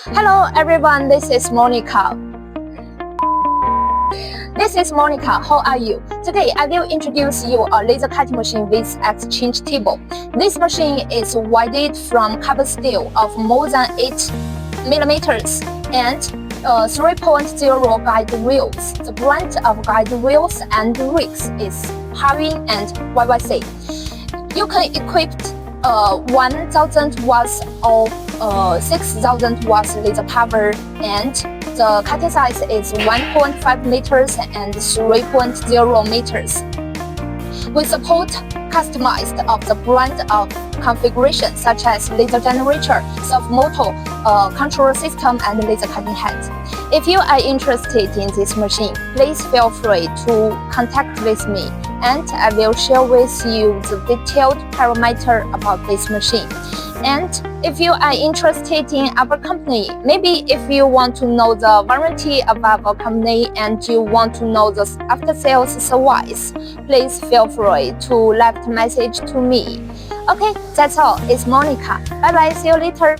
Hello everyone, this is Monica. How are you? Today I will introduce you a laser cutting machine with exchange table. This machine is welded from carbon steel of more than 8 millimeters and 3.0 guide wheels. The brand of guide wheels and rigs is Harvey and YYC. You can equip 1000 watts or 6000 watts laser power, and the cutting size is 1.5 meters and 3.0 meters. We support customized of the brand of configuration such as laser generator, soft motor, control system, and laser cutting head. If you are interested in this machine, please feel free to contact with me, and I will share with you the detailed parameter about this machine. And if you are interested in our company, maybe if you want to know the warranty of our company and you want to know the after-sales service, please feel free to left message to me. Okay, that's all. It's Monica. Bye bye. See you later.